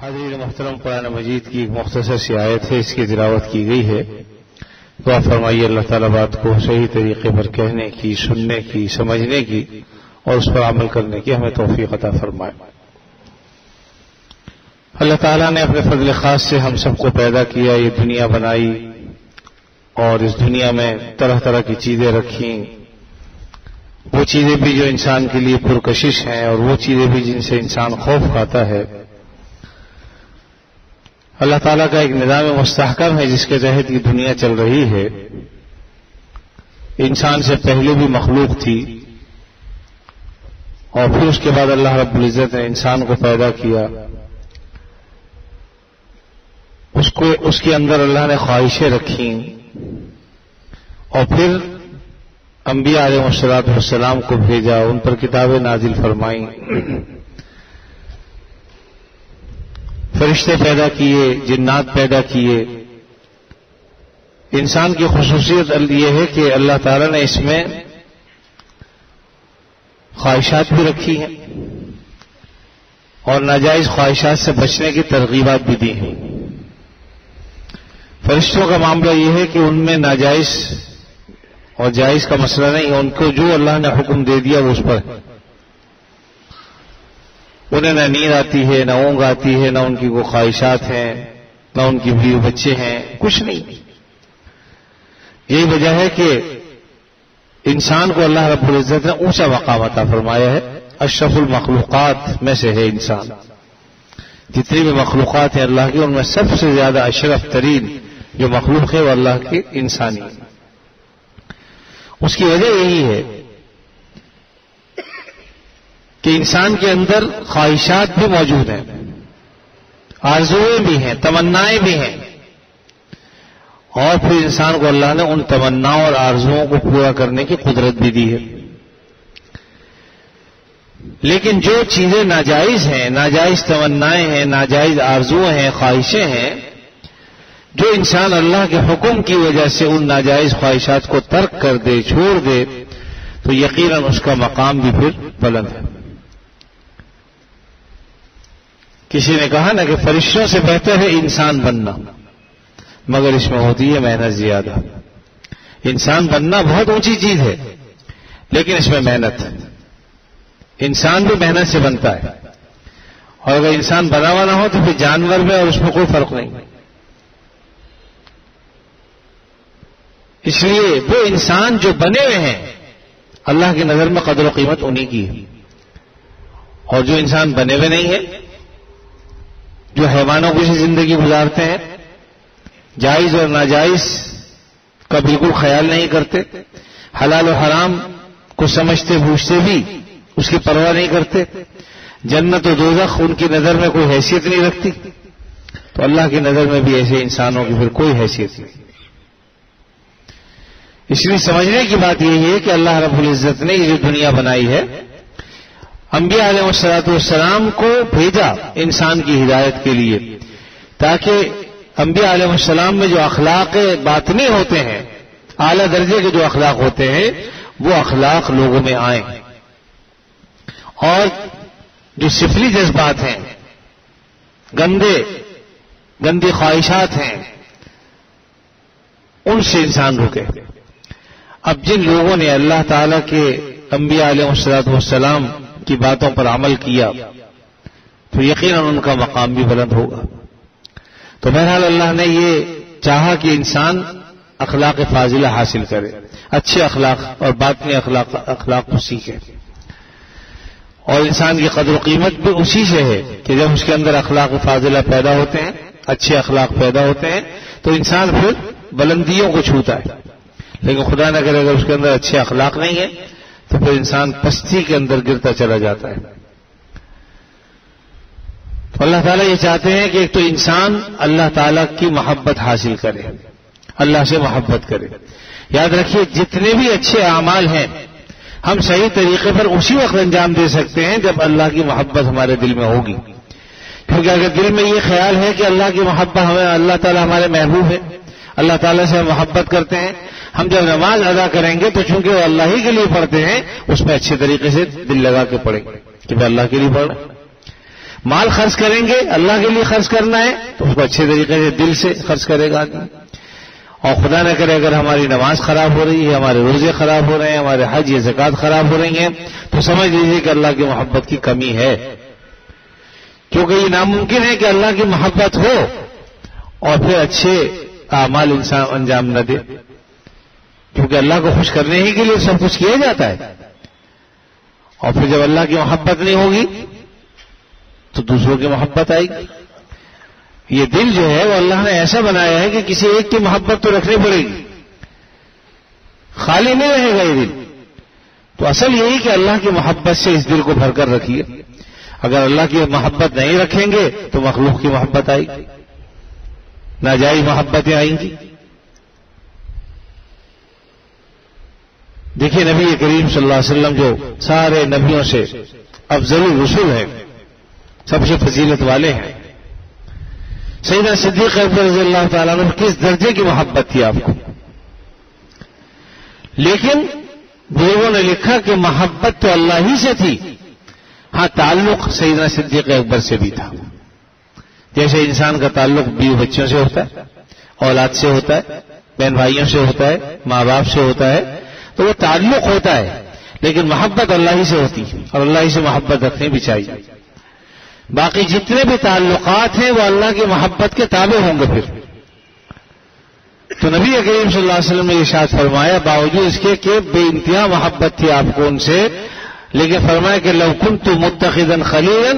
حاضرین محترم، قرآن مجید کی ایک مختصر سی آیت ہے، اس کی تلاوت کی گئی ہے۔ دعا فرمائیے اللہ تعالیٰ بات کو صحیح طریقے پر کہنے کی، سننے کی، سمجھنے کی اور اس پر عمل کرنے کی ہمیں توفیق عطا فرمائے۔ اللہ تعالیٰ نے اپنے فضل خاص سے ہم سب کو پیدا کیا، یہ دنیا بنائی اور اس دنیا میں طرح طرح کی چیزیں رکھیں، وہ چیزیں بھی جو انسان کے لیے پرکشش ہیں اور وہ چیزیں بھی جن سے انسان خوف کھاتا ہے۔ اللہ تعالیٰ کا ایک نظام مستحکم ہے جس کے تحت یہ دنیا چل رہی ہے۔ انسان سے پہلے بھی مخلوق تھی اور پھر اس کے بعد اللہ رب العزت نے انسان کو پیدا کیا، اس کے اندر اللہ نے خواہشیں رکھیں اور پھر انبیاء علیہ السلام کو بھیجا، ان پر کتابیں نازل فرمائیں، فرشتے پیدا کیے، جنات پیدا کیے۔ انسان کی خصوصیت یہ ہے کہ اللہ تعالیٰ نے اس میں خواہشات بھی رکھی ہیں اور ناجائز خواہشات سے بچنے کی ترغیبات بھی دی ہیں۔ فرشتوں کا معاملہ یہ ہے کہ ان میں ناجائز اور جائز کا مسئلہ نہیں ہے، ان کو جو اللہ نے حکم دے دیا وہ اس پر ہے۔ انہیں نہ نیند آتی ہے، نہ اونگ آتی ہے، نہ ان کی کوئی خواہشات ہیں، نہ ان کی بیوی بچے ہیں، کچھ نہیں۔ یہی وجہ ہے کہ انسان کو اللہ رب العزت نے اونچا مقام عطا فرمایا ہے۔ اشرف المخلوقات میں سے ہے انسان۔ جتنی بھی مخلوقات ہیں اللہ کی، ان میں سب سے زیادہ اشرف ترین جو مخلوق ہے وہ اللہ کی انسانی ہے۔ اس کی وجہ یہی ہے کہ انسان کے اندر خواہشات بھی موجود ہیں، آرزویں بھی ہیں، تمنائیں بھی ہیں، اور پھر انسان کو اللہ نے ان تمناؤں اور آرزوؤں کو پورا کرنے کی قدرت بھی دی ہے۔ لیکن جو چیزیں ناجائز ہیں، ناجائز تمنائیں ہیں، ناجائز آرزویں ہیں، خواہشیں ہیں، جو انسان اللہ کے حکم کی وجہ سے ان ناجائز خواہشات کو ترک کر دے، چھوڑ دے، تو یقیناً اس کا مقام بھی پھر بلند ہے۔ کسی نے کہا نا کہ فرشتوں سے بہتر ہے انسان بننا، مگر اس میں ہوتی ہے محنت زیادہ۔ انسان بننا بہت اونچی چیز ہے، لیکن اس میں محنت ہے۔ انسان بھی محنت سے بنتا ہے، اور اگر انسان بنا ہوا نہ ہو تو پھر جانور میں اور اس میں کوئی فرق نہیں۔ اس لیے وہ انسان جو بنے ہوئے ہیں اللہ کی نظر میں قدر و قیمت انہی کی ہے، اور جو انسان بنے ہوئے نہیں ہیں، جو حیوانوں کی زندگی گزارتے ہیں، جائز اور ناجائز کا بالکل خیال نہیں کرتے، حلال و حرام کو سمجھتے بوجھتے بھی اس کی پرواہ نہیں کرتے، جنت و دوزخ ان کی نظر میں کوئی حیثیت نہیں رکھتی، تو اللہ کی نظر میں بھی ایسے انسانوں کی پھر کوئی حیثیت نہیں۔ اس لیے سمجھنے کی بات یہی ہے کہ اللہ رب العزت نے یہ جو دنیا بنائی ہے، انبیاء علیہ السلام کو بھیجا انسان کی ہدایت کے لیے، تاکہ انبیاء علیہ السلام میں جو اخلاق باطنی ہوتے ہیں، اعلیٰ درجے کے جو اخلاق ہوتے ہیں، وہ اخلاق لوگوں میں آئیں، اور جو سفلی جذبات ہیں، گندی خواہشات ہیں، ان سے انسان رکے۔ اب جن لوگوں نے اللہ تعالی کے انبیاء علیہ السلام کی باتوں پر عمل کیا تو یقیناً ان کا مقام بھی بلند ہوگا۔ تو بہرحال اللہ نے یہ چاہا کہ انسان اخلاق فاضلہ حاصل کرے، اچھے اخلاق اور باطنی اخلاق کو سیکھے، اور انسان کی قدر و قیمت بھی اسی سے ہے کہ جب اس کے اندر اخلاق فاضلہ پیدا ہوتے ہیں، اچھے اخلاق پیدا ہوتے ہیں، تو انسان پھر بلندیوں کو چھوتا ہے۔ لیکن خدا نہ کرے اگر اس کے اندر اچھے اخلاق نہیں ہے تو پھر انسان پستی کے اندر گرتا چلا جاتا ہے۔ تو اللہ تعالیٰ یہ چاہتے ہیں کہ ایک تو انسان اللہ تعالیٰ کی محبت حاصل کرے، اللہ سے محبت کرے۔ یاد رکھیے جتنے بھی اچھے اعمال ہیں ہم صحیح طریقے پر اسی وقت انجام دے سکتے ہیں جب اللہ کی محبت ہمارے دل میں ہوگی، کیونکہ اگر دل میں یہ خیال ہے کہ اللہ کی محبت ہمیں، اللہ تعالیٰ ہمارے محبوب ہے، اللہ تعالیٰ سے ہم محبت کرتے ہیں، ہم جب نماز ادا کریں گے تو چونکہ وہ اللہ ہی کے لیے پڑھتے ہیں، اس میں اچھے طریقے سے دل لگا کے پڑھیں گے کہ میں اللہ کے لیے پڑھ رہا ہوں۔ مال خرچ کریں گے، اللہ کے لیے خرچ کرنا ہے تو اس کو اچھے طریقے سے دل سے خرچ کرے گا آدمی. اور خدا نہ کرے اگر ہماری نماز خراب ہو رہی ہے، ہمارے روزے خراب ہو رہے ہیں، ہمارے حج یا زکوٰۃ خراب ہو رہی ہیں تو سمجھ لیجیے کہ اللہ کی محبت کی کمی ہے. کیونکہ یہ ناممکن ہے کہ اللہ کی محبت ہو اور پھر اچھے اعمال انسان انجام نہ دے، کیونکہ اللہ کو خوش کرنے ہی کے لیے سب کچھ کیا جاتا ہے. اور پھر جب اللہ کی محبت نہیں ہوگی تو دوسروں کی محبت آئے گی. یہ دل جو ہے وہ اللہ نے ایسا بنایا ہے کہ کسی ایک کی محبت تو رکھنی پڑے گی، خالی نہیں رہے گا یہ دل. تو اصل یہی کہ اللہ کی محبت سے اس دل کو بھر کر رکھیے. اگر اللہ کی محبت نہیں رکھیں گے تو مخلوق کی محبت آئے گی، ناجائز محبتیں آئیں گی. دیکھیے نبی کریم صلی اللہ علیہ وسلم جو سارے نبیوں سے افضل الرسل ہیں، سب سے فضیلت والے ہیں، سیدنا صدیق اکبر رضی اللہ تعالیٰ عنہ کس درجے کی محبت تھی آپ کو. لیکن بزرگوں نے لکھا کہ محبت تو اللہ ہی سے تھی، ہاں تعلق سیدنا صدیق اکبر سے بھی تھا. جیسے انسان کا تعلق بیوی بچوں سے ہوتا ہے، اولاد سے ہوتا ہے، بہن بھائیوں سے ہوتا ہے، ماں باپ سے ہوتا ہے، تو وہ تعلق ہوتا ہے. لیکن محبت اللہ ہی سے ہوتی ہے اور اللہ ہی سے محبت رکھنی بھی چاہیے. باقی جتنے بھی تعلقات ہیں وہ اللہ کی محبت کے تابع ہوں گے. پھر تو نبی کریم صلی اللہ علیہ وسلم نے ارشاد فرمایا باوجود اس کے کہ بے انتہا محبت تھی آپ کو ان سے، لیکن فرمایا کہ لو كنت متخذا خلیلا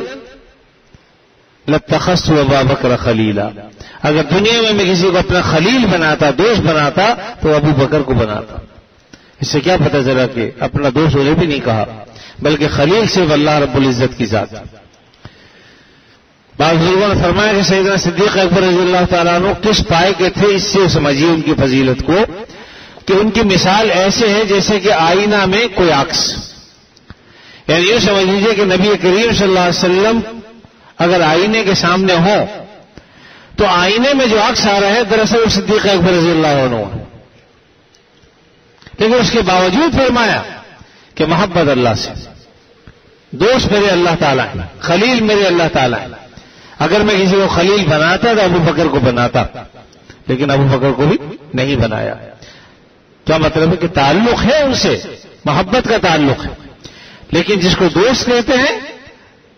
لاتخذت ابا بکر خلیلا. اگر دنیا میں کسی کو اپنا خلیل بناتا، دوست بناتا تو ابو بکر کو بناتا. اس سے کیا پتہ چلا کہ اپنا دوست انہیں بھی نہیں کہا بلکہ خلیل صرف اللہ رب العزت کی ذات. بعض بزرگوں نے فرمایا کہ سیدنا صدیق اکبر رضی اللہ تعالیٰ عنہ کس پائے کے تھے، اس سے سمجھیے ان کی فضیلت کو کہ ان کی مثال ایسے ہے جیسے کہ آئینہ میں کوئی عکس. یعنی یہ سمجھ لیجیے کہ نبی کریم صلی اللہ علیہ وسلم اگر آئینے کے سامنے ہو تو آئینے میں جو عکس آ رہا ہے دراصل صدیق اکبر رضی اللہ عنہ ہے. لیکن اس کے باوجود فرمایا کہ محبت اللہ سے، دوست میرے اللہ تعالیٰ ہے، خلیل میرے اللہ تعالیٰ ہے. اگر میں کسی کو خلیل بناتا تو ابو بکر کو بناتا، لیکن ابو بکر کو بھی نہیں بنایا. کیا مطلب ہے کہ تعلق ہے ان سے، محبت کا تعلق ہے، لیکن جس کو دوست کہتے ہیں،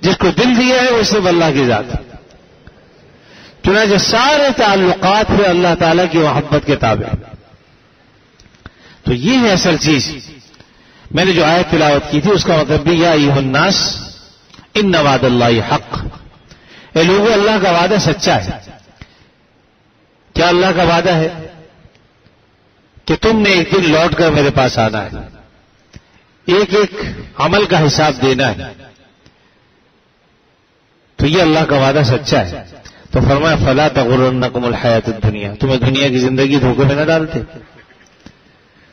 جس کو دل دیا ہے وہ صرف اللہ کی ذات ہے. چنانچہ سارے تعلقات پھر اللہ تعالیٰ کی محبت کے تابع. تو یہ ہے اصل چیز. میں نے جو آیت تلاوت کی تھی اس کا مطلب بھی یا ایھا الناس ان وعد اللہ حق. اے لوگوں اللہ کا وعدہ سچا ہے. کیا اللہ کا وعدہ ہے؟ کہ تم نے ایک دن لوٹ کر میرے پاس آنا ہے، ایک ایک عمل کا حساب دینا ہے. تو یہ اللہ کا وعدہ سچا ہے. تو فرمایا فلا تغرنکم الحیات الدنیا، تمہیں دنیا کی زندگی دھوکے میں نہ ڈالتے،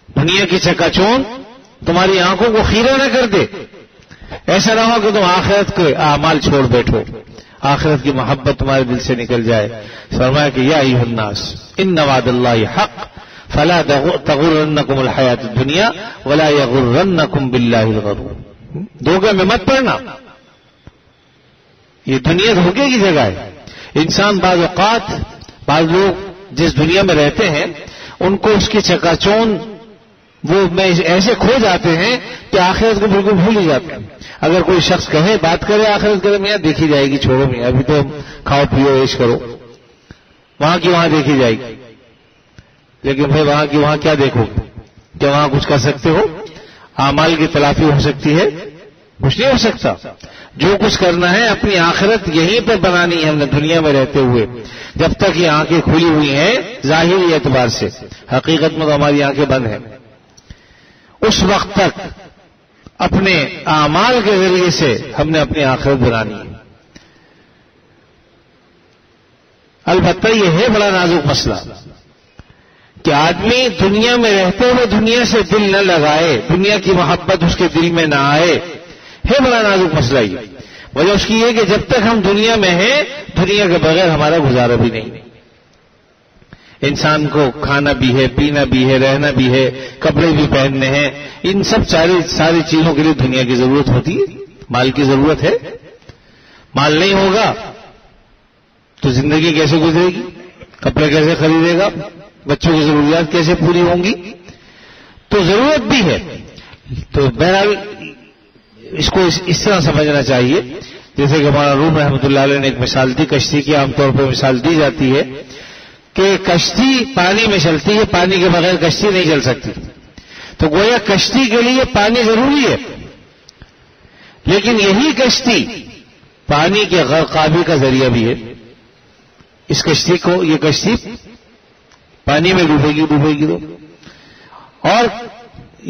دنیا کی چکا چوند تمہاری آنکھوں کو خیرہ نہ کر دے. ایسا نہ ہو کہ تم آخرت کے اعمال چھوڑ بیٹھو، آخرت کی محبت تمہارے دل سے نکل جائے. فرمایا کہ یا ایھا الناس ان وعد اللہ حق فلا تغرنکم الحیات الدنیا ولا یغرنکم باللہ الغرور. دھوکے میں مت پڑنا، یہ دنیا دھوکے کی جگہ ہے. انسان بعض اوقات، بعض لوگ جس دنیا میں رہتے ہیں ان کو اس کی چکا چوند وہ میں ایسے کھو جاتے ہیں کہ آخرت کو بالکل بھول ہی جاتے ہیں. اگر کوئی شخص کہے بات کرے آخرت کرے میاں دیکھی جائے گی، چھوڑو میاں ابھی تو کھاؤ پیو عیش کرو، وہاں کی وہاں دیکھی جائے گی. لیکن بھائی وہاں کی وہاں کیا دیکھو گے؟ کیا وہاں کچھ کر سکتے ہو؟ اعمال کی تلافی ہو سکتی ہے؟ کچھ نہیں ہو سکتا. جو کچھ کرنا ہے اپنی آخرت یہیں پر بنانی ہے ہم نے دنیا میں رہتے ہوئے. جب تک یہ آنکھیں کھلی ہوئی ہیں ظاہری اعتبار سے، حقیقت میں تو ہماری آنکھیں بند ہیں، اس وقت تک اپنے اعمال کے ذریعے سے ہم نے اپنی آخرت بنانی ہے. البتہ یہ ہے بڑا نازک مسئلہ کہ آدمی دنیا میں رہتے ہوئے دنیا سے دل نہ لگائے، دنیا کی محبت اس کے دل میں نہ آئے. ہے بڑا نازک مسئلہ یہ. وجہ اس کی یہ کہ جب تک ہم دنیا میں ہیں دنیا کے بغیر ہمارا گزارا بھی نہیں. انسان کو کھانا بھی ہے، پینا بھی ہے، رہنا بھی ہے، کپڑے بھی پہننے ہیں. ان سب ساری چیزوں کے لیے دنیا کی ضرورت ہوتی ہے، مال کی ضرورت ہے. مال نہیں ہوگا تو زندگی کیسے گزرے گی؟ کپڑے کیسے خریدے گا؟ بچوں کی ضروریات کیسے پوری ہوں گی؟ تو ضرورت بھی ہے. تو بہرحال اس کو اس طرح سمجھنا چاہیے جیسے کہ ہمارا روم رحمۃ اللہ علیہ نے ایک مثال دی کشتی کی. عام طور پر مثال دی جاتی ہے کہ کشتی پانی میں چلتی ہے, پانی کے بغیر کشتی نہیں چل سکتی. تو گویا کشتی کے لیے پانی ضروری ہے, لیکن یہی کشتی پانی کے غرقابی کا ذریعہ بھی ہے. اس کشتی کو, یہ کشتی پانی میں ڈوبے گی تو, اور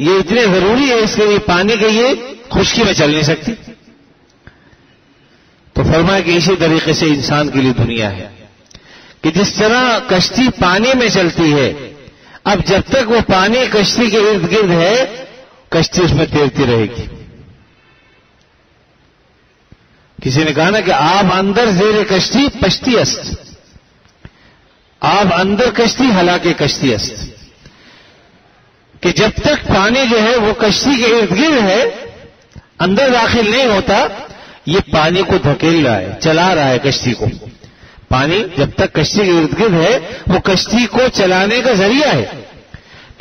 یہ اتنے ضروری ہے اس لیے پانی کے یہ خشکی میں چل نہیں سکتی. تو فرمایا کہ اسی طریقے سے انسان کے لیے دنیا ہے کہ جس طرح کشتی پانی میں چلتی ہے, اب جب تک وہ پانی کشتی کے ارد گرد ہے کشتی اس میں تیرتی رہے گی. کسی نے کہا نا کہ آب اندر زیر کشتی پشتی است, آب اندر کشتی ہلاکے کشتی است, کہ جب تک پانی جو ہے وہ کشتی کے ارد گرد ہے اندر داخل نہیں ہوتا, یہ پانی کو دھکیل رہا ہے, چلا رہا ہے کشتی کو. پانی جب تک کشتی کے ارد گرد ہے وہ کشتی کو چلانے کا ذریعہ ہے,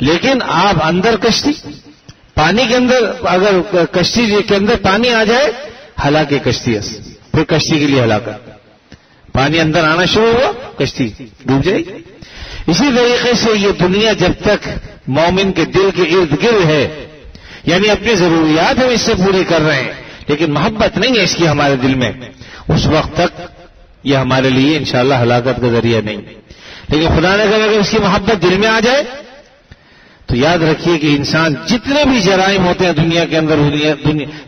لیکن آپ اندر کشتی, پانی کے اندر اگر کشتی کے اندر پانی آ جائے ہلاکے کشتی ہے, پھر کشتی کے لیے ہلاکت. پانی اندر آنا شروع ہوا کشتی ڈوب جائے گی. اسی طریقے سے یہ دنیا جب تک مومن کے دل کے ارد گرد ہے, یعنی اپنی ضروریات ہم اس سے پوری کر رہے ہیں لیکن محبت نہیں ہے اس کی ہمارے دل میں, اس وقت تک یہ ہمارے لیے انشاءاللہ ہلاکت کا ذریعہ نہیں. لیکن خدا نے کہا اگر اس کی محبت دل میں آ جائے تو یاد رکھیے کہ انسان جتنے بھی جرائم ہوتے ہیں دنیا کے اندر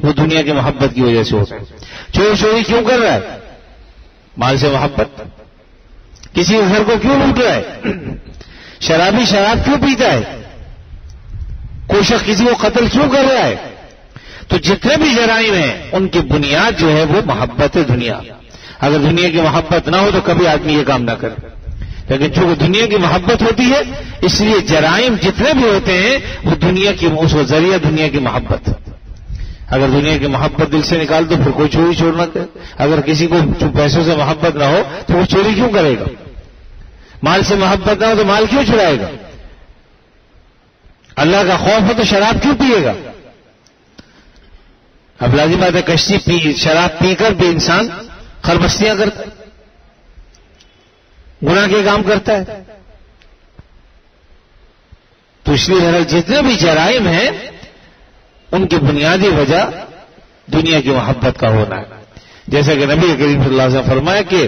وہ دنیا کی محبت کی وجہ سے ہوتے ہیں. چوری کیوں کر رہا ہے؟ مال سے محبت. کسی کے گھر کو کیوں لوٹ رہا ہے؟ شرابی شراب کیوں پیتا ہے؟ کوئی شخص کسی کو قتل کیوں کر رہا ہے؟ تو جتنے بھی جرائم ہیں ان کی بنیاد جو ہے وہ محبت ہے دنیا. اگر دنیا کی محبت نہ ہو تو کبھی آدمی یہ کام نہ کرے, لیکن چونکہ دنیا کی محبت ہوتی ہے اس لیے جرائم جتنے بھی ہوتے ہیں وہ دنیا کی, اس کا ذریعہ دنیا کی محبت. اگر دنیا کی محبت دل سے نکال دو پھر کوئی چوری چھوڑنا کرے. اگر کسی کو پیسوں سے محبت نہ ہو تو وہ چوری کیوں کرے گا؟ مال سے محبت نہ ہو تو مال کیوں چھڑائے گا؟ اللہ کا خوف ہو تو شراب کیوں پیے گا؟ اب لازم بات ہے کشتی شراب پی کر بھی انسان خربستیاں کرتا ہے, گناہ کے کام کرتا ہے. تو اس لیے جتنے بھی جرائم ہیں ان کی بنیادی وجہ دنیا کی محبت کا ہونا ہے. جیسا کہ نبی کریم صلی اللہ علیہ وسلم فرمایا کہ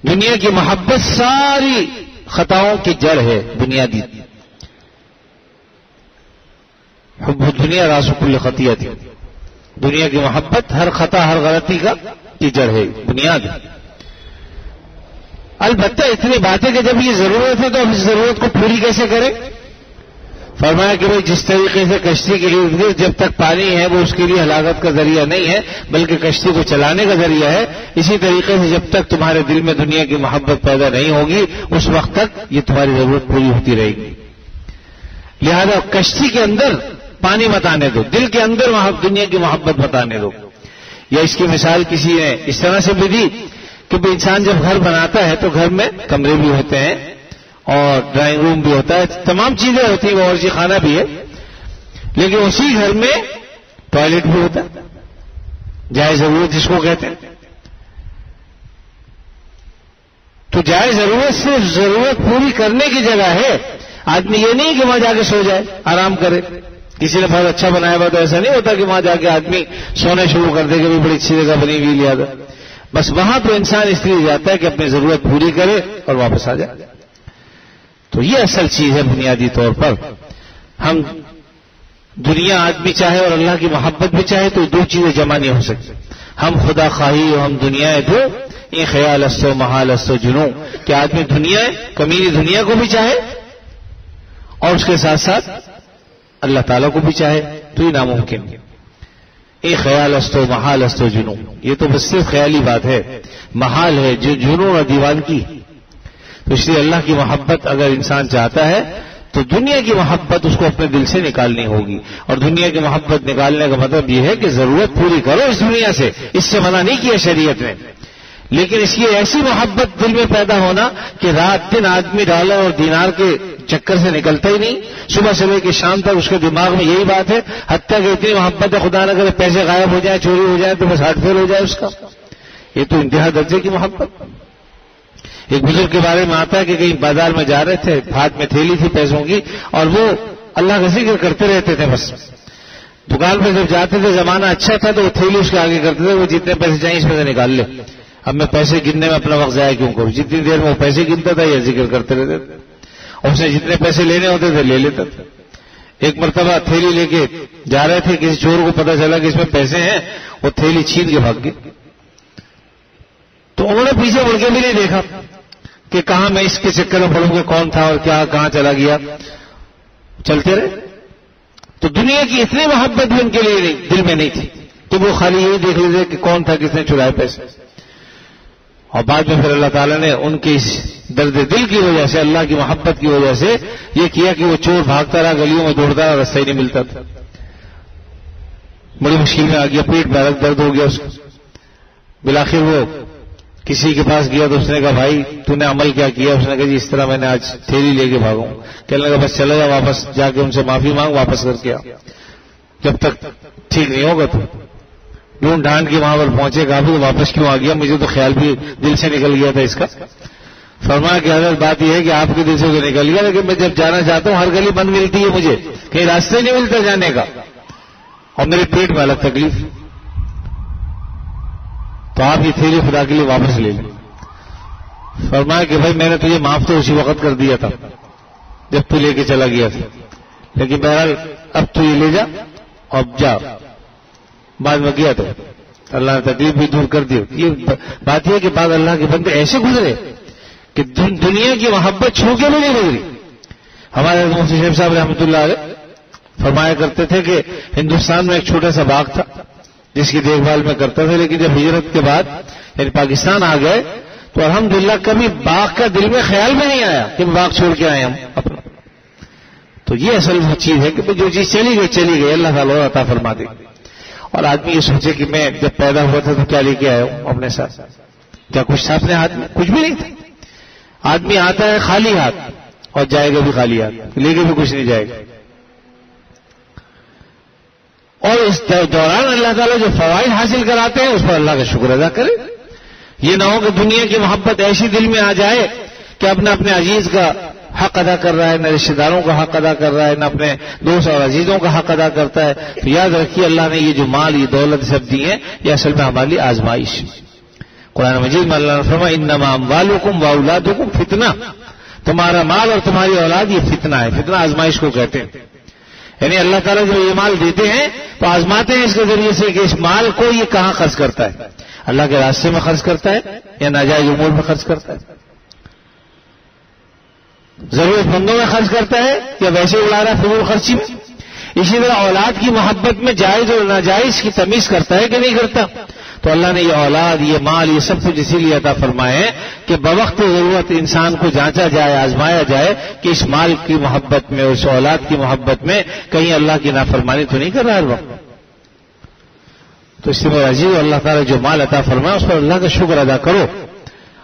دنیا کی محبت ساری خطاؤں کی جڑ ہے, بنیادی. حب دنیا راس کل خطیئۃ, دنیا کی محبت ہر خطا ہر غلطی کی جڑ ہے, بنیاد ہے. البتہ اتنی باتیں کہ جب یہ ضرورت ہے تو ہم اس ضرورت کو پوری کیسے کریں؟ فرمایا کہ بھائی جس طریقے سے کشتی کے ارد گرد جب تک پانی ہے وہ اس کے لیے ہلاکت کا ذریعہ نہیں ہے بلکہ کشتی کو چلانے کا ذریعہ ہے, اسی طریقے سے جب تک تمہارے دل میں دنیا کی محبت پیدا نہیں ہوگی اس وقت تک یہ تمہاری ضرورت پوری ہوتی رہے گی. لہذا کشتی کے اندر پانی مت آنے دو, دل کے اندر دنیا کی محبت مت آنے دو. یا اس کی مثال کسی نے اس طرح سے بھی دی کہ انسان جب گھر بناتا ہے تو گھر میں کمرے بھی ہوتے ہیں اور ڈرائنگ روم بھی ہوتا ہے, تمام چیزیں ہوتی ہیں, باورچی خانہ بھی ہے, لیکن اسی گھر میں ٹوائلٹ بھی ہوتا ہے, جائز ضرورت جس کو کہتے ہیں. تو جائز ضرورت صرف ضرورت پوری کرنے کی جگہ ہے. آدمی یہ نہیں کہ وہاں جا کے سو جائے آرام کرے. کسی نے بہت اچھا بنایا ہوا تو ایسا نہیں ہوتا کہ وہاں جا کے آدمی سونے شروع کر دے کہ بھی بڑی اچھی جگہ بنی ہوئی لیا. بس وہاں تو انسان اس لیے جاتا ہے کہ اپنی ضرورت پوری کرے اور واپس آ جائے. تو یہ اصل چیز ہے بنیادی طور پر. ہم دنیا آدمی چاہے اور اللہ کی محبت بھی چاہے تو دو چیزیں جمع نہیں ہو سکتی. ہم خدا خواہی اور ہم دنیا دو, یہ خیال استو محال استو جنوں, کہ آدمی دنیا کمینی دنیا کو بھی چاہے اور اس کے ساتھ ساتھ اللہ تعالیٰ کو بھی چاہے, تو یہ ناممکن ہے. یہ خیال استو محال استو جنوں, یہ تو بس صرف خیالی بات ہے, محال ہے, جو جنون اور دیوان کی. تو اس لیے اللہ کی محبت اگر انسان چاہتا ہے تو دنیا کی محبت اس کو اپنے دل سے نکالنی ہوگی. اور دنیا کی محبت نکالنے کا مطلب یہ ہے کہ ضرورت پوری کرو اس دنیا سے، اس سے منع نہیں کیا شریعت نے، لیکن اس کی ایسی محبت دل میں پیدا ہونا کہ رات دن آدمی ڈالر اور دینار کے چکر سے نکلتا ہی نہیں، صبح سے لے کے شام تک اس کے دماغ میں یہی بات ہے، حتیٰ کہ اتنی محبت ہے خدا نہ کرے پیسے غائب ہو جائے، چوری ہو جائے تو بس ہارٹ فیل ہو جائے اس کا. یہ تو انتہا درجے کی محبت. ایک بزرگ کے بارے میں آتا ہے کہ کہیں بازار میں جا رہے تھے، ہاتھ میں تھیلی تھی پیسوں کی، اور وہ اللہ کا ذکر کرتے رہتے تھے. بس دکان پہ جب جاتے تھے زمانہ اچھا تھا تو وہ تھیلی اس کے آگے کرتے تھے، وہ جتنے پیسے چاہیے اس میں سے نکال لے، اب میں پیسے گننے میں اپنا وقت ضائع کیوں کروں. جتنی دیر میں وہ پیسے گنتا تھا یہ ذکر کرتے رہتے تھے، اور اس نے جتنے پیسے لینے ہوتے تھے لے لیتا تھا. ایک مرتبہ تھیلی لے کے جا رہے تھے، کسی چور کو پتا چلا کہ اس میں پیسے ہیں، وہ تھیلی چھین کے بھاگ گئی. تو انہوں نے پیچھے مڑ کے بھی نہیں دیکھا کہ کہاں میں اس کے چکر میں پڑوں گا، کون تھا اور کیا کہاں چلا گیا، چلتے رہے. تو دنیا کی اتنی محبت بھی ان کے لیے دل میں نہیں تھی کہ وہ خالی یہی دیکھ لیتے کہ کون تھا کس نے چرائے پیسے. اور بعد میں پھر اللہ تعالیٰ نے ان کی اس درد دل کی وجہ سے، اللہ کی محبت کی وجہ سے یہ کیا کہ وہ چور بھاگتا رہا، گلیوں میں دوڑتا رہا، رستہ ہی نہیں ملتا تھا. بڑی مشکل میں آ گیا، پیٹ میں درد ہو گیا اس کو. بالآخر وہ کسی کے پاس گیا تو اس نے کہا بھائی تو نے عمل کیا کیا؟ اس نے کہا جی اس طرح میں نے آج تھیلی لے کے بھاگوں. کہنے لگا بس چلا جا، واپس جا کے ان سے معافی مانگ، واپس کر کے آ، جب تک ٹھیک نہیں ہوگا. تو ڈھونڈ ڈھانڈ کے وہاں پر پہنچے، کہا بھی واپس کیوں آ گیا؟ مجھے تو خیال بھی دل سے نکل گیا تھا اس کا. فرمایا کہ حضرت بات یہ ہے کہ آپ کے دل سے تو نکل گیا، لیکن میں جب جانا چاہتا ہوں ہر گلی بند ملتی ہے مجھے، کہیں راستے نہیں ملتا جانے کا، اور میرے پیٹ میں الگ تکلیف. تو آپ یہ تھیلی خدا کے لیے واپس لے لیں. فرمایا کہ بھائی میں نے تجھے معاف تو اسی وقت کر دیا تھا جب تو لے کے چلا گیا تھا، لیکن بہرحال اب تو یہ لے جا اور جا. بعد میں گیا تو اللہ نے تکلیف بھی دور کر دی. یہ بات یہ کہ بعد اللہ کے بندے ایسے گزرے کہ دنیا کی محبت چھو کے بھی نہیں گزری. ہمارے مفتی شیخ صاحب رحمۃ اللہ علیہ فرمایا کرتے تھے کہ ہندوستان میں ایک چھوٹا سا باغ تھا جس کی دیکھ بھال میں کرتا تھا، لیکن جب ہجرت کے بعد یعنی پاکستان آ گئے تو الحمدللہ کبھی باغ کا دل میں خیال بھی نہیں آیا کہ باغ چھوڑ کے آئے ہم اپنا. تو یہ اصل وہ چیز ہے کہ جو چیز چلی گئی اللہ تعالیٰ عطا فرما دے. اور آدمی یہ سوچے کہ میں جب پیدا ہوا تھا تو کیا لے کے آیا ہوں اپنے ساتھ؟ کیا کچھ تھا اپنے ہاتھ میں؟ کچھ بھی نہیں تھا. آدمی آتا ہے خالی ہاتھ اور جائے گا بھی خالی ہاتھ، لے کے بھی کچھ نہیں جائے گا. اور اس دوران اللہ تعالیٰ جو فوائد حاصل کراتے ہیں اس پر اللہ کا شکر ادا کرے. یہ نہ ہو کہ دنیا کی محبت ایسی دل میں آ جائے کہ اپنے عزیز کا حق ادا کر رہا ہے، نہ رشتے داروں کا حق ادا کر رہا ہے، نہ اپنے دوست اور عزیزوں کا حق ادا کرتا ہے. تو یاد رکھیے اللہ نے یہ جو مال یہ دولت سب دی ہے یہ اصل میں ہمارے لیے آزمائش. قرآن مجید میں اللہ نے فرمایا انما اموالکم واولادکم فتنہ، تمہارا مال اور تمہاری اولاد یہ فتنہ ہے. فتنہ آزمائش کو کہتے ہیں. یعنی اللہ تعالیٰ جو یہ مال دیتے ہیں تو آزماتے ہیں اس کے ذریعے سے کہ اس مال کو یہ کہاں خرچ کرتا ہے، اللہ کے راستے میں خرچ کرتا ہے یا ناجائز امور میں خرچ کرتا ہے، ضرورت مندوں میں خرچ کرتا ہے یا ویسے اڑا رہا ہے فضول خرچی میں. اسی طرح اولاد کی محبت میں جائز اور ناجائز کی تمیز کرتا ہے کہ نہیں کرتا. تو اللہ نے یہ اولاد یہ مال یہ سب کچھ اسی لیے عطا فرمائے ہیں کہ بوقت ضرورت انسان کو جانچا جائے آزمایا جائے کہ اس مال کی محبت میں اس اولاد کی محبت میں کہیں اللہ کی نافرمانی تو نہیں کر رہا ہر وقت. تو اس لیے عزیز اللہ تعالیٰ جو مال عطا فرمائے اس پر اللہ کا شکر ادا کرو.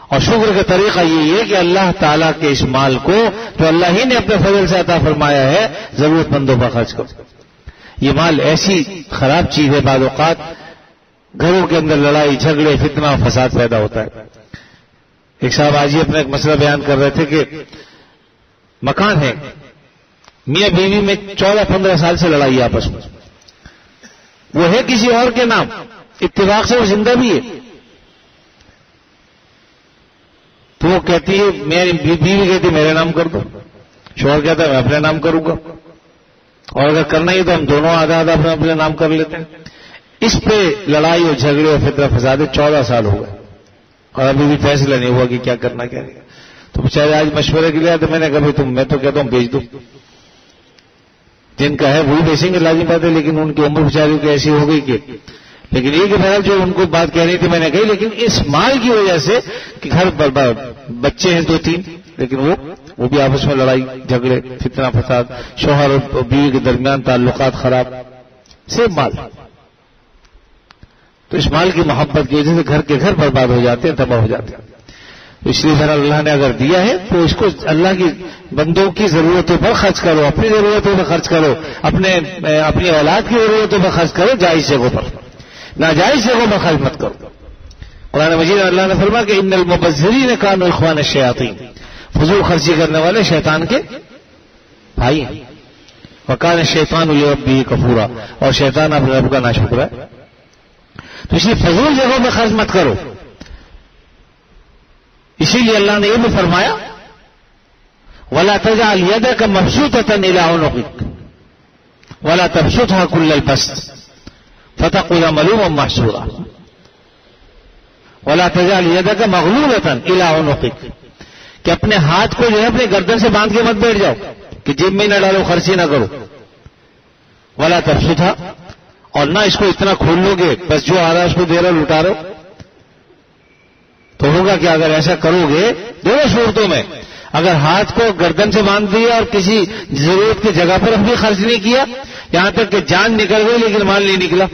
اور شکر کا طریقہ یہ ہے کہ اللہ تعالیٰ کے اس مال کو جو اللہ ہی نے اپنے فضل سے عطا فرمایا ہے ضرورت مندوں پر خرچ کرو. یہ مال ایسی خراب چیز ہے بعض اوقات گھروں کے اندر لڑائی جھگڑے فتنہ اور فساد پیدا ہوتا ہے. ایک صاحب آج ہی اپنا ایک مسئلہ بیان کر رہے تھے کہ مکان ہے میاں بیوی میں 14-15 سال سے لڑائی آپس میں، وہ ہے کسی اور کے نام، اتفاق سے وہ زندہ بھی ہے. تو وہ کہتی ہے میری بیوی کہتی میرے نام کر دو، شوہر کہتا ہے میں اپنے نام کروں گا، اور اگر کرنا ہی تو ہم دونوں آدھا آدھا اپنے نام کر لیتے ہیں. اس پہ لڑائی اور جھگڑے اور فتنہ فساد 14 سال ہو گئے اور ابھی بھی فیصلہ نہیں ہوا کہ کیا کرنا کیا نہیں. تو بیچارے آج مشورے کے لیے تو میں نے کہا میں تو کہتا ہوں بیچ دو، جن کا ہے وہی بیچیں گے لازم بات ہے، لیکن ان کی عمر بیچاریوں کی ایسی ہو گئی کہ لیکن یہ کہ بہرحال جو ان کو بات کہنی تھی میں نے کہی. لیکن اس مال کی وجہ سے کہ گھر پر بچے ہیں 2-3 لیکن وہ بھی آپس میں لڑائی جھگڑے فتنہ فساد، شوہر اور بیوی کے درمیان تعلقات خراب، صرف مال. تو اس مال کی محبت کی وجہ سے گھر کے گھر برباد ہو جاتے ہیں، تباہ ہو جاتے ہیں. تو اس لیے بہرحال اللہ نے اگر دیا ہے تو اس کو اللہ کی بندوں کی ضرورتوں پر خرچ کرو، اپنی ضرورتوں پر خرچ کرو، اپنی اولاد کی ضرورتوں پر خرچ کرو، جائز جگہوں پر، ناجائز جگہوں پر خرچ مت کرو. قرآن مجید میں اللہ نے فرمایا کہ ان المبذرین کانوا اخوان الشیاطین، فضول خرچی کرنے والے شیطان کے بھائی ہیں. وکان الشیطان لربہ کفورا، اور شیطان اپنے رب کا ناشکر ہے. تو اس لیے فضول جگہوں میں خرچ مت کرو. اسی لیے اللہ نے یہ بھی فرمایا وَلَا تَجْعَلْ يَدَكَ مَبْسُوطَةً إِلَىٰ عُنُقِكَ وَلَا تَبْسُطْهَا كُلَّ الْبَسْطِ فَتَقْعُدَ مَلُومًا مَحْسُورًا وَلَا تَجْعَلْ يَدَكَ مَغْلُولَةً إِلَىٰ عُنُقِكَ، کہ اپنے ہاتھ کو جو ہے اپنے گردن سے باندھ کے مت بیٹھ جاؤ کہ جیب میں نہ ڈالو، خرچی نہ کرو. وَلَا تَبْسُطْهَا، اور نہ اس کو اتنا کھول لو گے بس جو آ رہا ہے اس کو دے رہا لٹا رہو. تو ہوگا کہ اگر ایسا کرو گے دونوں صورتوں میں، اگر ہاتھ کو گردن سے باندھ دیا اور کسی ضرورت کی جگہ پر بھی خرچ نہیں کیا، یہاں تک کہ جان نکل گئی لیکن مال نہیں نکلا،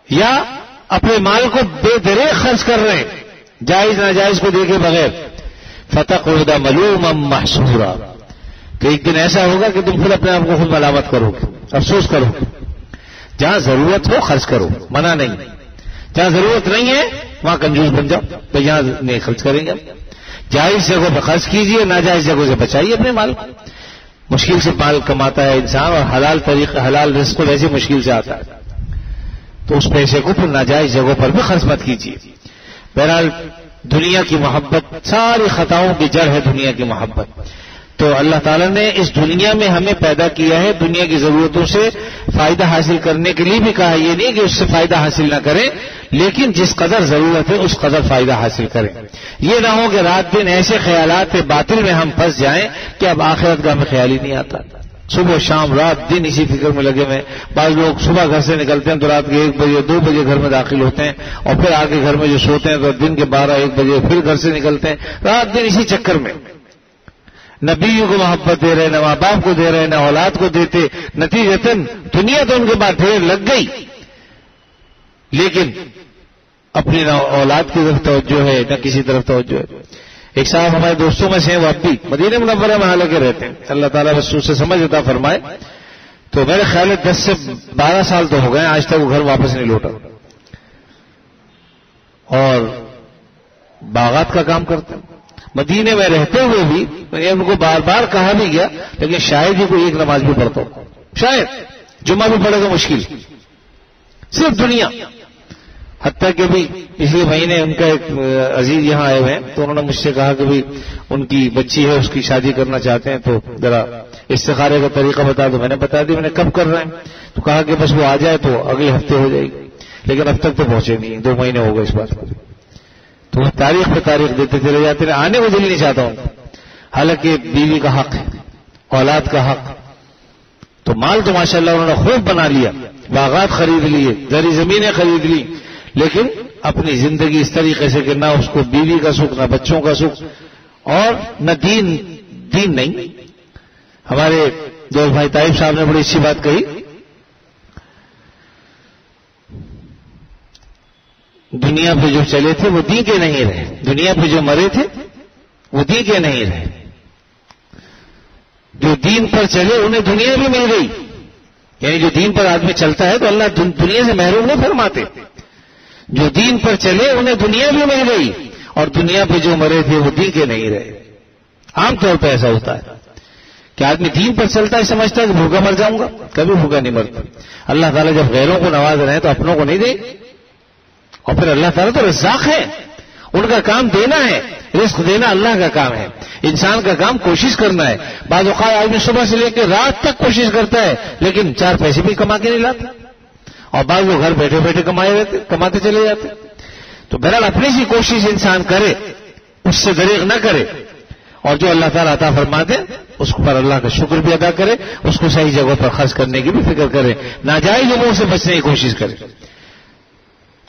یا اپنے مال کو بے دریغ خرچ کر رہے ہیں جائز ناجائز کو دیکھے بغیر، فتقعد ملوما محسورا، کہ ایک دن ایسا ہوگا کہ تم خود اپنے آپ کو خود ملامت کرو گے، افسوس کرو گے. جہاں ضرورت ہو خرچ کرو، منع نہیں. جہاں ضرورت نہیں ہے وہاں کنجوس بن جاؤ، تو یہاں نہیں خرچ کریں گے. جائز جگہوں پہ خرچ کیجیے، ناجائز جگہوں سے بچائیے اپنے مال کو. مشکل سے مال کماتا ہے انسان، اور حلال رزق کو ویسے مشکل سے آتا ہے، تو اس پیسے کو پھر ناجائز جگہوں پر بھی خرچ مت کیجیے. بہرحال دنیا کی محبت ساری خطاؤں کی جڑ ہے، دنیا کی محبت. تو اللہ تعالیٰ نے اس دنیا میں ہمیں پیدا کیا ہے دنیا کی ضرورتوں سے فائدہ حاصل کرنے کے لیے بھی کہا. یہ نہیں کہ اس سے فائدہ حاصل نہ کریں، لیکن جس قدر ضرورت ہے اس قدر فائدہ حاصل کریں. یہ نہ ہو کہ رات دن ایسے خیالات باطل میں ہم پھنس جائیں کہ اب آخرت کا ہمیں خیال ہی نہیں آتا. صبح شام رات دن اسی فکر میں لگے ہوئے. بعض لوگ صبح گھر سے نکلتے ہیں تو رات کے 1 بجے 2 بجے گھر میں داخل ہوتے ہیں، اور پھر آگے گھر میں جو سوتے ہیں تو دن کے 12-1 بجے پھر گھر سے نکلتے ہیں. رات دن اسی چکر میں نہ بیوی کو محبت دے رہے، نہ ماں باپ کو دے رہے، نہ اولاد کو دیتے. نتیجتاً دنیا تو ان کے بعد ڈھیر لگ گئی، لیکن اپنی نہ اولاد کی طرف توجہ ہے نہ کسی طرف توجہ ہے. ایک صاحب ہمارے دوستوں میں سے ہیں، وہ اب بھی مدینہ منورہ میں حالانکہ رہتے ہیں، اللہ تعالیٰ رسول سے سمجھ عطا فرمائے. تو میرے خیال ہے 10 سے 12 سال تو ہو گئے آج تک وہ گھر واپس نہیں لوٹا، اور باغات کا کام کرتے ہیں. مدینے میں رہتے ہوئے بھی ان کو بار بار کہا بھی گیا، لیکن شاید ہی کوئی ایک نماز بھی پڑھتا ہو، شاید جمعہ بھی پڑھے گا مشکل، صرف دنیا. حتیٰ کہ بھی پچھلے مہینے ان کا ایک عزیز یہاں آئے ہوئے ہیں، تو انہوں نے مجھ سے کہا کہ بھی ان کی بچی ہے، اس کی شادی کرنا چاہتے ہیں، تو ذرا استخارے کا طریقہ بتا دو. میں نے بتا دی، میں نے کب کر رہے ہیں، تو کہا کہ بس وہ آ جائے تو اگلے ہفتے ہو جائے گی. لیکن اب تک تو پہنچے نہیں، 2 مہینے ہو گئے اس بات کو. تو وہ تاریخ پہ تاریخ دیتے چلے جاتے ہیں. آنے کو دل نہیں چاہتا ہوں، حالانکہ بیوی کا حق ہے، اولاد کا حق. تو مال تو ماشاءاللہ انہوں نے خوب بنا لیا، باغات خرید لیے، زرعی زمینیں خرید لی، لیکن اپنی زندگی اس طریقے سے کہ نہ اس کو بیوی کا سکھ، نہ بچوں کا سکھ، اور نہ دین نہیں. ہمارے دوست بھائی طائف صاحب نے بڑی اچھی بات کہی، دنیا پہ جو چلے تھے وہ دین کے نہیں رہے، دنیا پہ جو مرے تھے وہ دین کے نہیں رہے. جو دین پر چلے انہیں دنیا بھی مل گئی. یعنی جو دین پر آدمی چلتا ہے تو اللہ دنیا سے محروم نہیں فرماتے. جو دین پر چلے انہیں دنیا بھی مل گئی، اور دنیا پہ جو مرے تھے وہ دین کے نہیں رہے. عام طور پہ ایسا ہوتا ہے کہ آدمی دین پر چلتا ہے، سمجھتا ہے کہ بھوکا مر جاؤں گا، کبھی بھوکا نہیں مرتا. اللہ تعالیٰ جب غیروں کو نواز رہے ہیں تو اپنوں کو نہیں دے. اور پھر اللہ تعالیٰ تو رزاق ہے، ان کا کام دینا ہے، رزق دینا اللہ کا کام ہے. انسان کا کام کوشش کرنا ہے. بعض اوقات آدمی صبح سے لے کے رات تک کوشش کرتا ہے لیکن 4 پیسے بھی کما کے نہیں لاتا، اور بعض لوگ گھر بیٹھے بیٹھے کماتے چلے جاتے. تو بہرحال اپنی سی کوشش انسان کرے، اس سے دریغ نہ کرے، اور جو اللہ تعالیٰ عطا فرماتے اس پر اللہ کا شکر بھی ادا کرے، اس کو صحیح جگہوں پر خرچ کرنے کی بھی فکر کرے، ناجائز جگہوں سے بچنے کی کوشش کرے.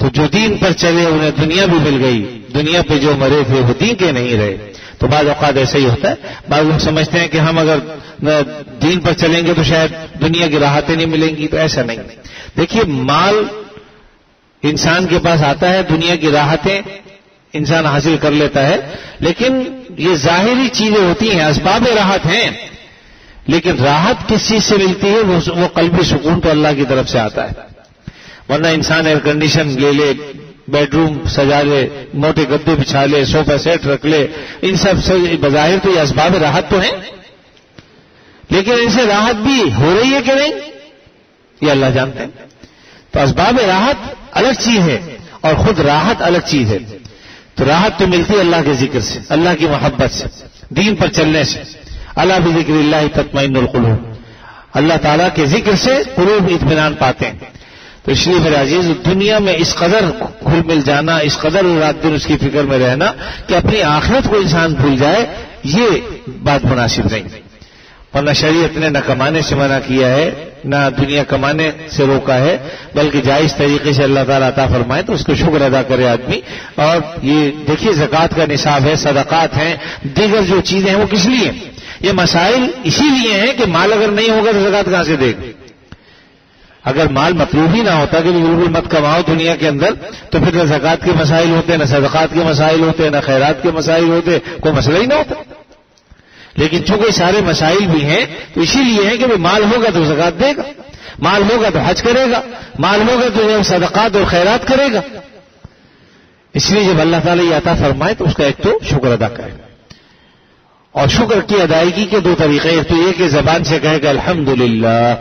تو جو دین پر چلے انہیں دنیا بھی مل گئی، دنیا پہ جو مرے تھے وہ دین کے نہیں رہے۔ تو بعض اوقات ایسا ہی ہوتا ہے، بعض لوگ سمجھتے ہیں کہ ہم اگر دین پر چلیں گے تو شاید دنیا کی راحتیں نہیں ملیں گی، تو ایسا نہیں۔ دیکھیے مال انسان کے پاس آتا ہے، دنیا کی راحتیں انسان حاصل کر لیتا ہے، لیکن یہ ظاہری چیزیں ہوتی ہیں، اسباب راحت ہیں، لیکن راحت کس چیز سے ملتی ہے؟ وہ قلبی سکون تو اللہ کی طرف سے آتا ہے۔ ورنہ انسان ایئر کنڈیشن لے لے، بیڈ روم سجا لے، موٹے گدے بچھا لے، صوفہ سیٹ رکھ لے، ان سب سے بظاہر تو یہ اسباب راحت تو ہیں، لیکن ان سے راحت بھی ہو رہی ہے کہ نہیں یہ اللہ جانتے ہیں۔ تو اسباب راحت الگ چیز ہے اور خود راحت الگ چیز ہے۔ تو راحت تو ملتی ہے اللہ کے ذکر سے، اللہ کی محبت سے، دین پر چلنے سے۔ اللہ بذکر اللہ تطمئن القلوب، اللہ تعالیٰ کے ذکر سے قلوب اطمینان پاتے ہیں۔ تو اس لیے میرے عزیز، دنیا میں اس قدر گھل مل جانا، اس قدر رات دن اس کی فکر میں رہنا کہ اپنی آخرت کو انسان بھول جائے، یہ بات مناسب نہیں۔ ورنہ شریعت نے نہ کمانے سے منع کیا ہے، نہ دنیا کمانے سے روکا ہے، بلکہ جائز طریقے سے اللہ تعالیٰ عطا فرمائے تو اس کو شکر ادا کرے آدمی۔ اور یہ دیکھیے زکوٰۃ کا نصاب ہے، صدقات ہیں، دیگر جو چیزیں ہیں وہ کس لیے؟ یہ مسائل اسی لیے ہیں کہ مال اگر نہیں ہوگا تو زکوٰۃ کہاں سے دے گا؟ اگر مال مطلوب ہی نہ ہوتا کہ بالکل مت کماؤ دنیا کے اندر، تو پھر نہ زکوٰۃ کے مسائل ہوتے، نہ صدقات کے مسائل ہوتے، نہ خیرات کے مسائل ہوتے، کوئی مسئلہ ہی نہ ہوتا۔ لیکن چونکہ سارے مسائل بھی ہیں تو اسی لیے ہے کہ مال ہوگا تو زکوٰۃ دے گا، مال ہوگا تو حج کرے گا، مال ہوگا تو صدقات اور خیرات کرے گا۔ اس لیے جب اللہ تعالیٰ یہ عطا فرمائے تو اس کا ایک تو شکر ادا کرے، اور شکر کی ادائیگی کے دو طریقے، ایک تو یہ کہ زبان سے کہے گا الحمدللہ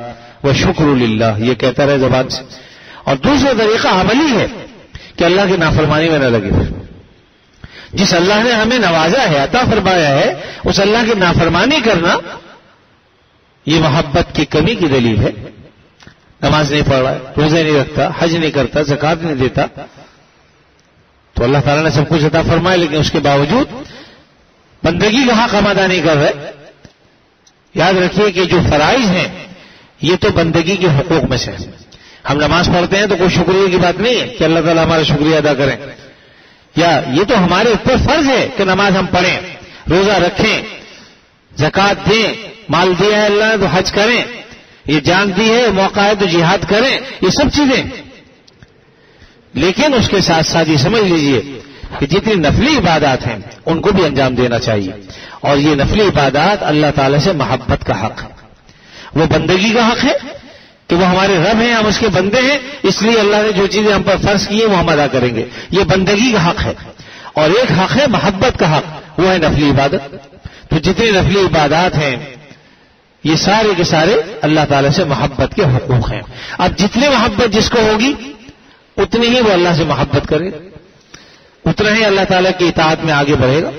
وشکر للہ، یہ کہتا رہے زبان سے، اور دوسرا طریقہ عملی ہے کہ اللہ کی نافرمانی میں نہ لگے۔ جس اللہ نے ہمیں نوازا ہے، عطا فرمایا ہے، اس اللہ کی نافرمانی کرنا یہ محبت کی کمی کی دلیل ہے۔ نماز نہیں پڑھ رہا ہے، روزے نہیں رکھتا، حج نہیں کرتا، زکوٰۃ نہیں دیتا، تو اللہ تعالیٰ نے سب کچھ عطا فرمایا، لیکن اس کے باوجود بندگی کا حق ہم ادا نہیں کر رہے۔ یاد رکھیے کہ جو فرائض ہیں یہ تو بندگی کے حقوق میں سے ہے۔ ہم نماز پڑھتے ہیں تو کوئی شکریہ کی بات نہیں ہے کہ اللہ تعالیٰ ہمارا شکریہ ادا کریں، یا یہ تو ہمارے اوپر فرض ہے کہ نماز ہم پڑھیں، روزہ رکھیں، زکوٰۃ دیں، مال دیا ہے اللہ نے تو حج کریں، یہ جان دی ہے، موقع ہے تو جہاد کریں، یہ سب چیزیں۔ لیکن اس کے ساتھ ساتھ یہ سمجھ لیجئے کہ جتنی نفلی عبادات ہیں ان کو بھی انجام دینا چاہیے، اور یہ نفلی عبادات اللہ تعالیٰ سے محبت کا حق ہے، وہ بندگی کا حق ہے کہ وہ ہمارے رب ہیں، ہم اس کے بندے ہیں، اس لیے اللہ نے جو چیزیں ہم پر فرض کی ہیں وہ ہم ادا کریں گے، یہ بندگی کا حق ہے۔ اور ایک حق ہے محبت کا حق، وہ ہے نفلی عبادت۔ تو جتنی نفلی عبادات ہیں یہ سارے کے سارے اللہ تعالیٰ سے محبت کے حقوق ہیں۔ اب جتنی محبت جس کو ہوگی اتنی ہی وہ اللہ سے محبت کرے، اتنا ہی اللہ تعالیٰ کی اطاعت میں آگے بڑھے گا۔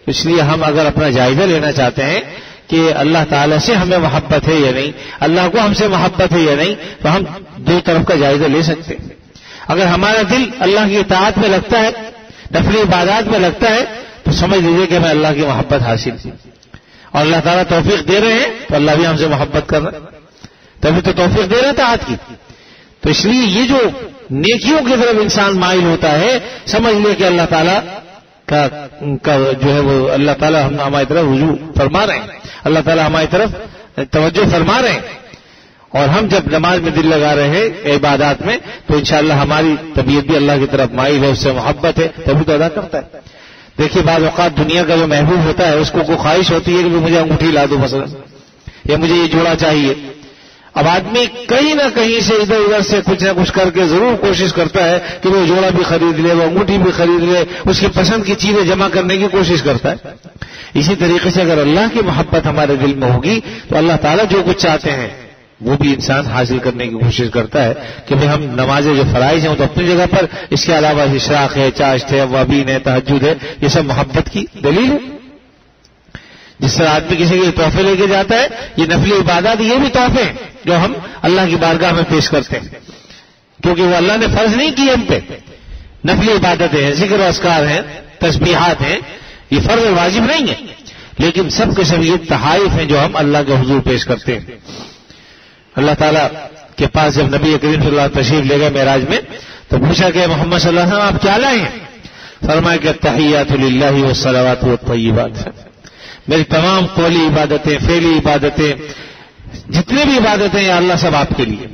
اس لیے ہم اگر اپنا جائزہ لینا چاہتے ہیں کہ اللہ تعالیٰ سے ہمیں محبت ہے یا نہیں، اللہ کو ہم سے محبت ہے یا نہیں، تو ہم دو طرف کا جائزہ لے سکتے ہیں۔ اگر ہمارا دل اللہ کی اطاعت میں لگتا ہے، نفلی عبادات میں لگتا ہے، تو سمجھ لیجیے کہ ہمیں اللہ کی محبت حاصل کی، اور اللہ تعالیٰ توفیق دے رہے ہیں تو اللہ بھی ہم سے محبت کر رہا ہے، تبھی تو توفیق دے رہے ہیں اطاعت کی۔ تو اس لیے یہ جو نیکیوں کی طرف انسان مائل ہوتا ہے، سمجھ لے کہ اللہ تعالیٰ کا جو ہے وہ اللہ تعالیٰ ہماری طرف رجوع فرما رہے ہیں، اللہ تعالیٰ ہماری طرف توجہ فرما رہے ہیں، اور ہم جب نماز میں دل لگا رہے ہیں عبادات میں تو انشاءاللہ ہماری طبیعت بھی اللہ کی طرف مائل ہے، اس سے محبت ہے، تبھی تو ادا کرتا ہے۔ دیکھیے بعض اوقات دنیا کا جو محبوب ہوتا ہے اس کو کوئی خواہش ہوتی ہے کہ مجھے انگوٹھی لا دو مثلا، یا مجھے یہ جوڑا چاہیے۔ اب آدمی کہیں نہ کہیں سے ادھر ادھر سے کچھ نہ کچھ کر کے ضرور کوشش کرتا ہے کہ وہ جوڑا بھی خرید لے، وہ انگوٹھی بھی خرید لے، اس کی پسند کی چیزیں جمع کرنے کی کوشش کرتا ہے۔ اسی طریقے سے اگر اللہ کی محبت ہمارے دل میں ہوگی تو اللہ تعالیٰ جو کچھ چاہتے ہیں وہ بھی انسان حاصل کرنے کی کوشش کرتا ہے کہ بھئی ہم نمازیں جو فرائض ہیں وہ تو اپنی جگہ پر، اس کے علاوہ اشراق ہے، چاشت ہے، اوابین ہے، تہجد ہے، یہ سب محبت کی دلیل ہے۔ جس طرح آدمی کسی کے تحفے لے کے جاتا ہے، یہ نفلی عبادات یہ بھی تحفے ہیں جو ہم اللہ کی بارگاہ میں پیش کرتے ہیں، کیونکہ وہ اللہ نے فرض نہیں کی ہم پہ۔ نفلی عبادتیں ہیں، ذکر و اذکار ہیں، تسبیحات ہیں، یہ فرض واجب نہیں ہے، لیکن سب کے سب یہ تحائف ہیں جو ہم اللہ کے حضور پیش کرتے ہیں۔ اللہ تعالیٰ کے پاس جب نبی کریم صلی اللہ علیہ وسلم تشریف لے گئے معراج میں تو پوچھا کہ محمد صلی اللہ علیہ وسلم آپ کیا لائے ہیں؟ فرمایا کہ التحیات للہ والصلوات والطیبات، میری تمام قولی عبادتیں، فعلی عبادتیں، جتنی بھی عبادتیں یا اللہ سب آپ کے لیے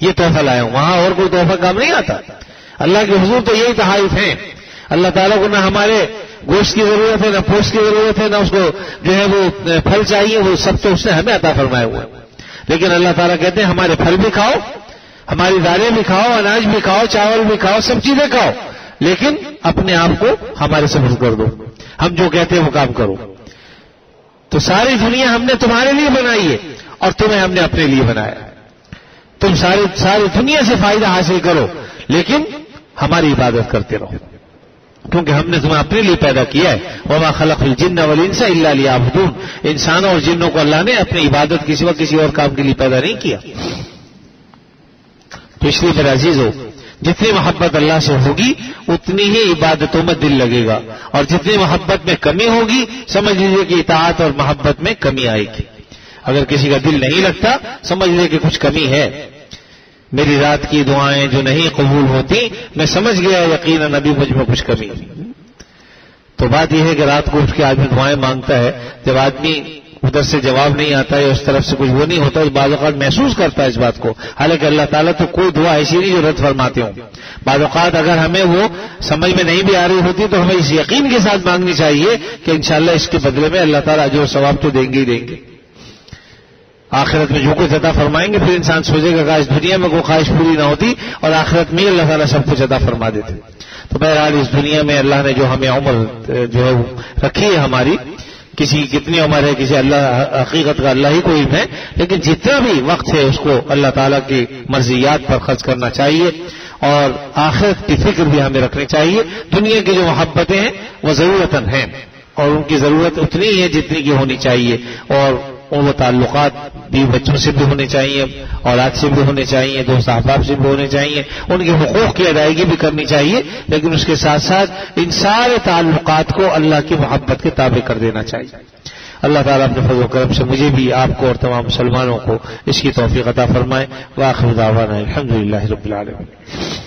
یہ تحفہ لایا ہوں. وہاں اور کوئی تحفہ کام نہیں آتا. اللہ کے حضور تو یہی تحائف ہیں. اللہ تعالیٰ کو نہ ہمارے گوشت کی ضرورت ہے، نہ پوست کی ضرورت ہے، نہ اس کو جو ہے وہ پھل چاہیے، وہ سب تو اس نے ہمیں عطا فرمایا ہوا ہے. لیکن اللہ تعالیٰ کہتے ہیں ہمارے پھل بھی کھاؤ، ہماری دالیں بھی کھاؤ، اناج بھی کھاؤ، چاول بھی کھاؤ، سب چیزیں کھاؤ، لیکن اپنے آپ کو ہمارے سپرد کر دو، ہم جو کہتے ہیں وہ کام کرو. تو ساری دنیا ہم نے تمہارے لیے بنائی ہے اور تمہیں ہم نے اپنے لیے بنایا. تم ساری دنیا سے فائدہ حاصل کرو لیکن ہماری عبادت کرتے رہو، کیونکہ ہم نے تمہیں اپنے لیے پیدا کیا ہے. وما خلق الجن والانس الا لیعبدون، انسانوں اور جنوں کو اللہ نے اپنی عبادت کے سوا کسی اور کام کے لیے پیدا نہیں کیا. تو اس لیے میرے عزیزو، جتنی محبت اللہ سے ہوگی اتنی ہی عبادتوں میں دل لگے گا، اور جتنی محبت میں کمی ہوگی سمجھ لیجیے کہ اطاعت اور محبت میں کمی آئے گی. اگر کسی کا دل نہیں لگتا سمجھ لے کہ کچھ کمی ہے. میری رات کی دعائیں جو نہیں قبول ہوتی، میں سمجھ گیا یقیناً ابھی مجھ میں کچھ کمی ہے. تو بات یہ ہے کہ رات کو اٹھ کے آدمی دعائیں مانگتا ہے، جب آدمی ادھر سے جواب نہیں آتا ہے، اس طرف سے کچھ وہ نہیں ہوتا، بعض اوقات محسوس کرتا ہے اس بات کو. حالانکہ اللہ تعالیٰ تو کوئی دعا ایسی نہیں جو رد فرماتے ہوں. بعض اوقات اگر ہمیں وہ سمجھ میں نہیں بھی آ رہی ہوتی تو ہمیں اس یقین کے ساتھ مانگنی چاہیے کہ انشاءاللہ اس کے بدلے میں اللہ تعالیٰ اجر و ثواب تو دیں گے ہی دیں گے. آخرت میں جو کچھ عطا فرمائیں گے پھر انسان سوچے گا کہ اس دنیا میں کوئی خواہش پوری نہ ہوتی اور آخرت میں اللہ تعالیٰ سب کچھ عطا فرما دیتے. تو بہرحال اس دنیا میں اللہ نے جو ہمیں عمر جو ہے رکھی ہے ہماری، کسی کی کتنی عمر ہے کسی اللہ حقیقت کا اللہ ہی کو علم ہے، لیکن جتنا بھی وقت ہے اس کو اللہ تعالیٰ کی مرضیات پر خرچ کرنا چاہیے اور آخرت کی فکر بھی ہمیں رکھنی چاہیے. دنیا کی جو محبتیں ہیں وہ ضرورتاً ہیں اور ان کی ضرورت اتنی ہی ہے جتنی کی ہونی چاہیے، اور وہ تعلقات بھی بچوں سے بھی ہونے چاہیے، اولاد سے بھی ہونے چاہیے، دوست احباب سے بھی ہونے چاہیے، ان کے حقوق کی ادائیگی بھی کرنی چاہیے، لیکن اس کے ساتھ ساتھ ان سارے تعلقات کو اللہ کی محبت کے تابع کر دینا چاہیے. اللہ تعالیٰ اپنے فضل و کرم سے مجھے بھی، آپ کو اور تمام مسلمانوں کو اس کی توفیق عطا فرمائے. وآخر دعوانا الحمدللہ رب العالمین.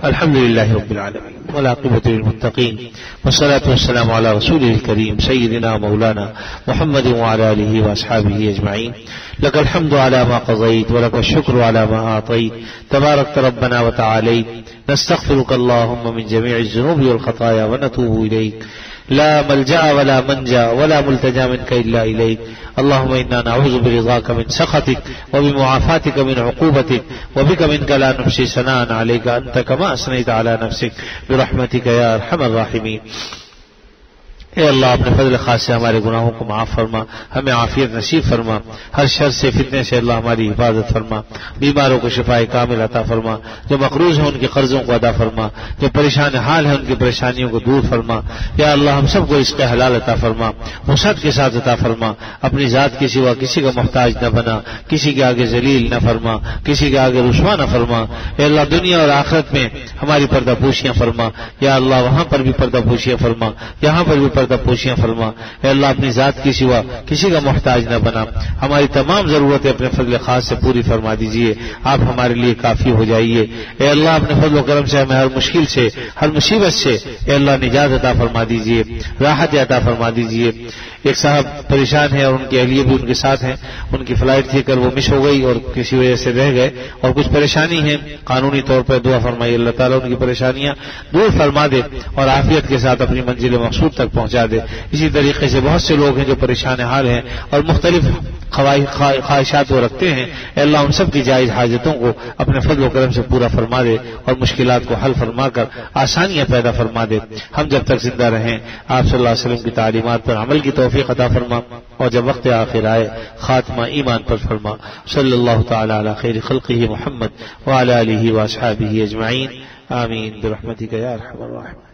الحمد لله رب العالمين والعاقبة للمتقين والصلاة والسلام على رسوله الكريم سيدنا مولانا محمد وعلى آله وأصحابه أجمعين. لك الحمد على ما قضيت ولك الشكر على ما أعطيت، تباركت ربنا وتعاليت. نستغفرك اللهم من جميع الذنوب والخطايا ونتوب إليك، لا ملجأ ولا منجا ولا ملتجا منك إلا إليك. اللهم إنا نعوذ برضاك من سخطك وبمعافاتك من عقوبتك، وبك منك لا نحصي ثناء عليك أنت كما أثنيت على نفسك برحمتك يا أرحم الراحمين. اے اللہ اپنے فضل خاص سے ہمارے گناہوں کو معاف فرما، ہمیں عافیت نصیب فرما، ہر شر سے فتنے سے اللہ ہماری حفاظت فرما، بیماروں کو شفائے کامل عطا فرما، جو مقروض ہیں ان کے قرضوں کو ادا فرما، جو پریشان حال ہیں ان کی پریشانیوں کو دور فرما. یا اللہ ہم سب کو رزق حلال عطا فرما، وسعت کے ساتھ عطا فرما، اپنی ذات کے سوا کسی کا محتاج نہ بنا، کسی کے آگے ذلیل نہ فرما، کسی کے آگے رسوا نہ فرما. اے اللہ دنیا اور آخرت میں ہماری پردہ پوشیاں فرما. یا اللہ وہاں پر بھی پردہ پوشیاں فرما، یہاں پر بھی پردہ پوشیاں فرما. اے اللہ اپنی ذات کی سوا کسی کا محتاج نہ بنا، ہماری تمام ضرورتیں اپنے فضل خاص سے پوری فرما دیجیے. آپ ہمارے لیے کافی ہو جائیے. اے اللہ اپنے فضل و کرم سے ہمیں ہر مشکل سے، ہر مصیبت سے اے اللہ نجات عطا فرما دیجیے، راحت عطا فرما دیجیے. ایک صاحب پریشان ہیں اور ان کی اہلیہ بھی ان کے ساتھ ہیں، ان کی فلائٹ تھی کر وہ مس ہو گئی اور کسی وجہ سے رہ گئے اور کچھ پریشانی ہے، قانونی طور پر دعا فرمائیے اللہ تعالیٰ ان کی پریشانیاں دور فرما دے اور عافیت کے ساتھ اپنی منزل مقصود تک پہنچا دے. اسی طریقے سے بہت سے لوگ ہیں جو پریشان حال ہیں اور مختلف خواہشات وہ رکھتے ہیں. اے اللہ ان سب کی جائز حاجتوں کو اپنے فضل و کرم سے پورا فرما دے اور مشکلات کو حل فرما کر آسانیاں پیدا فرما دے. ہم جب تک زندہ رہیں آپ صلی اللہ علیہ وسلم کی تعلیمات پر عمل کی توفیق عطا فرما، اور جب وقت آخر آئے خاتمہ ایمان پر فرما. صلی اللہ تعالی علی خیر خلقہ محمد وعلی آلہ واصحابہ اجمعین. آمین برحمتک یا ارحم الراحمین.